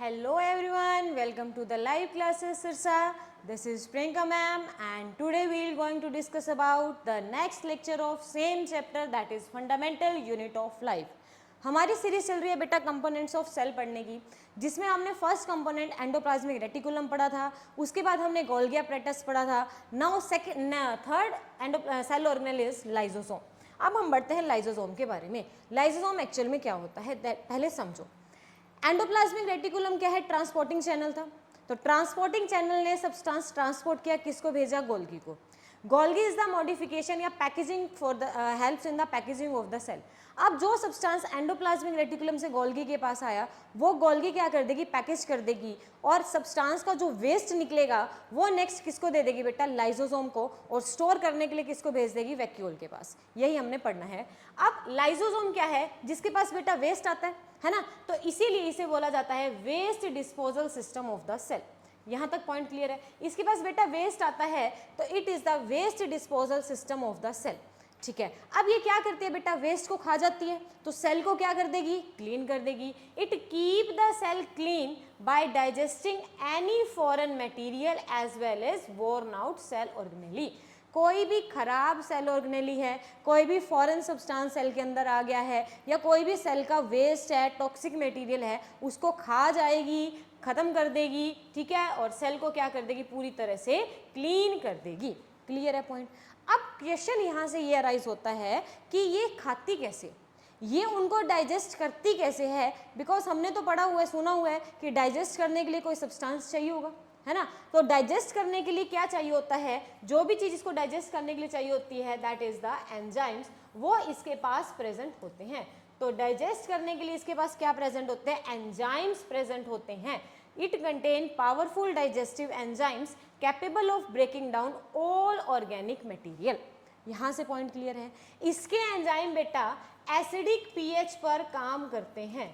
Hello everyone, welcome to the live classes Sirsa. This is Priyanka ma'am and today we are going to discuss about the next lecture of same chapter that is fundamental unit of life. हमारी series चल रही है बेटा components of cell पढ़ने की, जिसमें हमने first component endoplasmic reticulum पढ़ा था, उसके बाद हमने गोल्गी एपरेटस पढ़ा था. Now third cell organelle is lysosome. अब हम बढ़ते हैं लाइसोसोम के बारे में. लाइसोसोम एक्चुअल में क्या होता है पहले समझो. एंडोप्लाज्मिक रेटिकुलम क्या है? ट्रांसपोर्टिंग चैनल था. तो ट्रांसपोर्टिंग चैनल ने सब्सटेंस ट्रांसपोर्ट किया, किसको भेजा? गोल्गी को. गोल्गी इज द मॉडिफिकेशन या packaging for the helps in the packaging of the cell. अब जो सब्सटेंस एंडोप्लाज्मिक रेटिकुलम से गोल्गी के पास आया, वो गोल्गी क्या कर देगी? पैकेज कर देगी, और सब्सटेंस का जो वेस्ट निकलेगा वो नेक्स्ट किसको दे देगी बेटा? लाइसोसोम को. और स्टोर करने के लिए किसको भेज देगी? वैक्यूल के पास. यही हमने पढ़ना है. अब लाइसोसोम क्या है? जिसके पास बेटा वेस्ट आता है ना, तो इसीलिए इसे बोला जाता है waste disposal system of the cell. यहां तक पॉइंट क्लियर है? इसके पास बेटा वेस्ट आता है तो it is the waste disposal system of the cell. ठीक है. अब ये क्या करती है बेटा? वेस्ट को खा जाती है, तो सेल को क्या कर देगी? क्लीन कर देगी. It keep the cell clean by digesting any foreign material as well as worn out cell organelle. कोई भी खराब सेल ऑर्गेनेली है, कोई भी फॉरेन सब्सटेंस सेल के अंदर आ गया है, या कोई भी सेल का वेस्ट है, टॉक्सिक मटेरियल है, उसको खा जाएगी, खत्म कर देगी. ठीक है. और सेल को क्या कर देगी? पूरी तरह से क्लीन कर देगी. क्लियर है पॉइंट? अब क्वेश्चन यहाँ से ये अराइज होता है कि ये खाती कैसे, ये उनको डाइजेस्ट करती कैसे है? बिकॉज हमने तो पढ़ा हुआ है, सुना हुआ है कि डाइजेस्ट करने के लिए कोई सब्सटेंस चाहिए होगा, है ना. तो डाइजेस्ट करने के लिए क्या चाहिए होता है? जो भी चीज़ इसको डाइजेस्ट करने के लिए चाहिए होती है दैट इज द एंजाइम्स, वो इसके पास प्रेजेंट होते हैं. तो डाइजेस्ट करने के लिए इसके पास क्या प्रेजेंट होते हैं? एंजाइम्स प्रेजेंट होते हैं. It contain powerful digestive enzymes capable of breaking down all organic material. यहाँ से पॉइंट क्लियर है? इसके एंजाइम बेटा एसिडिक पीएच पर काम करते हैं.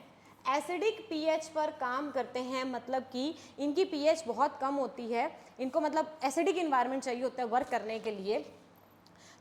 एसिडिक पीएच पर काम करते हैं मतलब कि इनकी पीएच बहुत कम होती है, इनको मतलब एसिडिक इन्वायरमेंट चाहिए होता है वर्क करने के लिए.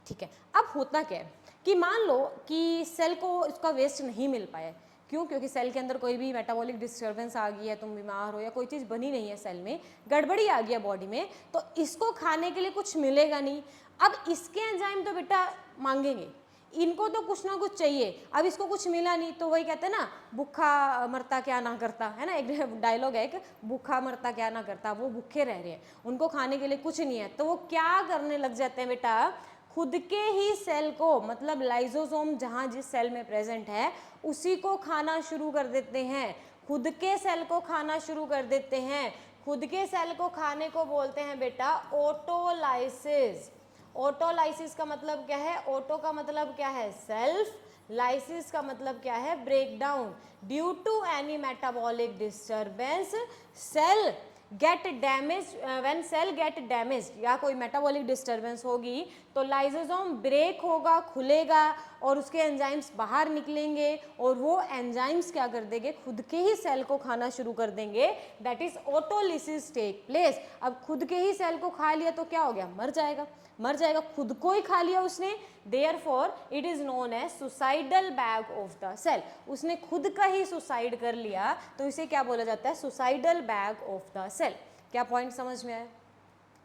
ठीक है. अब होता क्या है कि मान लो कि सेल को इसका वेस्ट नहीं मिल पाया. क्यों? क्योंकि सेल के अंदर कोई भी मेटाबॉलिक डिस्टर्बेंस आ गई है, तुम बीमार हो या कोई चीज़ बनी नहीं है सेल में, गड़बड़ी आ गई है बॉडी में, तो इसको खाने के लिए कुछ मिलेगा नहीं. अब इसके एंजाइम तो बेटा मांगेंगे, इनको तो कुछ ना कुछ चाहिए. अब इसको कुछ मिला नहीं तो वही कहते हैं ना, भूखा मरता क्या ना करता, है ना. एक डायलॉग है, एक भूखा मरता क्या ना करता. वो भूखे रह रहे हैं, उनको खाने के लिए कुछ नहीं है, तो वो क्या करने लग जाते हैं बेटा? खुद के ही सेल को, मतलब लाइसोसोम जहाँ जिस सेल में प्रेजेंट है उसी को खाना शुरू कर देते हैं. खुद के सेल को खाना शुरू कर देते हैं. खुद के सेल को खाने को बोलते हैं बेटा ऑटोलाइसिस. ऑटोलाइसिस का मतलब क्या है? ऑटो का मतलब क्या है? सेल्फ. लाइसिस का मतलब क्या है? Break down. Due to any metabolic disturbance cell get damage. When cell get damage या कोई मेटाबॉलिक डिस्टर्बेंस होगी तो लाइसोसोम ब्रेक होगा, खुलेगा, और उसके एंजाइम्स बाहर निकलेंगे, और वो एंजाइम्स क्या कर देंगे? खुद के ही सेल को खाना शुरू कर देंगे. That is autolysis take place. अब खुद के ही सेल को खा लिया तो क्या हो गया? मर जाएगा. मर जाएगा, खुद को ही खा लिया उसने. Therefore it is known as suicidal bag of the cell. उसने खुद का ही सुसाइड कर लिया तो इसे क्या बोला जाता है? Suicidal bag of the cell. क्या पॉइंट समझ में आया?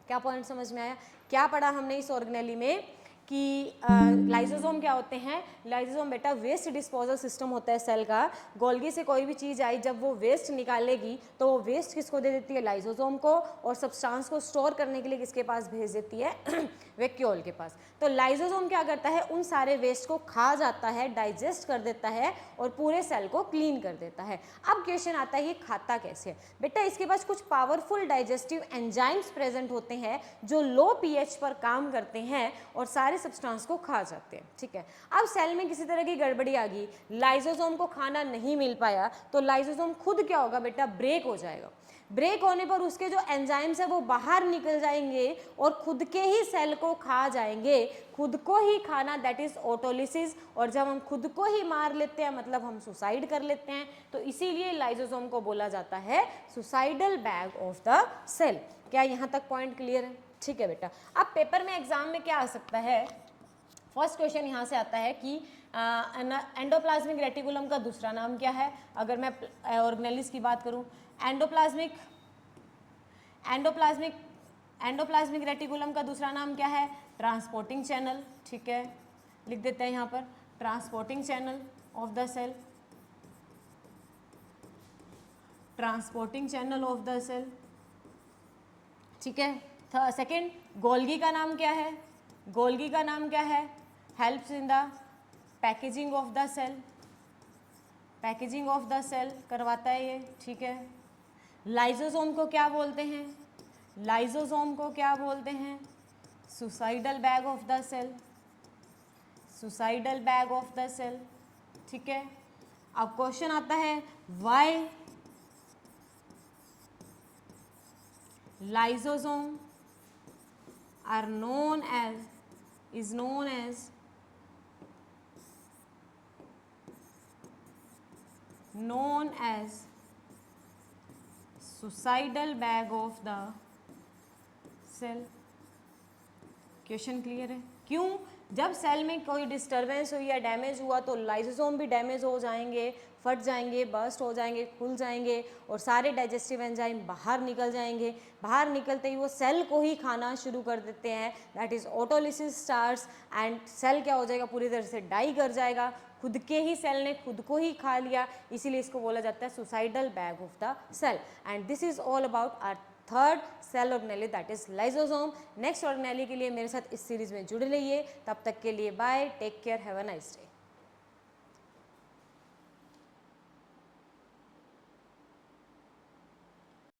क्या पॉइंट समझ में आया? क्या पढ़ा हमने इस ऑर्गेनेली में कि लाइसोसोम क्या होते हैं? लाइसोसोम बेटा वेस्ट डिस्पोजल सिस्टम होता है सेल का. गोल्गी से कोई भी चीज़ आई, जब वो वेस्ट निकालेगी तो वो वेस्ट किसको दे देती है? लाइसोसोम को. और सब्सटेंस को स्टोर करने के लिए किसके पास भेज देती है? वैक्यूल के पास. तो लाइसोसोम क्या करता है? उन सारे वेस्ट को खा जाता है, डाइजेस्ट कर देता है, और पूरे सेल को क्लीन कर देता है. अब क्वेश्चन आता है ये खाता कैसे? बेटा इसके पास कुछ पावरफुल डाइजेस्टिव एंजाइम्स प्रेजेंट होते हैं जो लो पीएच पर काम करते हैं और सारे सब्सटेंस को खा जाते हैं. ठीक है. अब सेल में किसी तरह की गड़बड़ी आ गई, लाइसोसोम को खाना नहीं मिल पाया, तो लाइसोसोम खुद क्या होगा बेटा? ब्रेक हो जाएगा. ब्रेक होने पर उसके जो एंजाइम्स है वो बाहर निकल जाएंगे और खुद के ही सेल को खा जाएंगे. खुद को ही खाना दैट इज ऑटोलिसिस. और जब हम खुद को ही मार लेते हैं मतलब हम सुसाइड कर लेते हैं, तो इसीलिए लाइसोसोम को बोला जाता है suicidal bag of the cell. क्या यहाँ तक पॉइंट क्लियर है? ठीक है बेटा. अब पेपर में एग्जाम में क्या आ सकता है? फर्स्ट क्वेश्चन यहाँ से आता है कि एंडोप्लाज्मिक रेटिकुलम का दूसरा नाम क्या है। अगर मैं ऑर्गेनेलिस की बात करूँ, एंडोप्लाज्मिक एंडोप्लाज्मिक एंडोप्लाज्मिक रेटिकुलम का दूसरा नाम क्या है? Transporting channel. ठीक है, लिख देते हैं यहाँ पर transporting channel of the cell, transporting channel of the cell. ठीक है। सेकेंड, गोल्गी का नाम क्या है? गोल्गी का नाम क्या है? Helps in the packaging of the cell, packaging of the cell करवाता है ये। ठीक है। लाइजोसोम को क्या बोलते हैं? लाइजोसोम को क्या बोलते हैं? Suicidal bag of the cell, suicidal bag of the cell. ठीक है। अब क्वेश्चन आता है, why lysosome are known as is known as suicidal bag of the cell। Question clear है? क्यों? जब सेल में कोई डिस्टरबेंस हुई या डैमेज हुआ तो लाइसोसोम भी डैमेज हो जाएंगे, फट जाएंगे, बर्स्ट हो जाएंगे, खुल जाएंगे और सारे डाइजेस्टिव एंजाइम बाहर निकल जाएंगे। बाहर निकलते ही वो सेल को ही खाना शुरू कर देते हैं, that is autolysis starts and cell क्या हो जाएगा? पूरी तरह से डाई कर जाएगा, खुद के ही सेल ने खुद को ही खा लिया। इसीलिए इसको बोला जाता है suicidal bag of the cell. And this is all about our third cell organelle that is lysosome. Next organelle के लिए मेरे साथ इस सीरीज में जुड़ रहिए। तब तक के लिए bye, take care, have a nice day.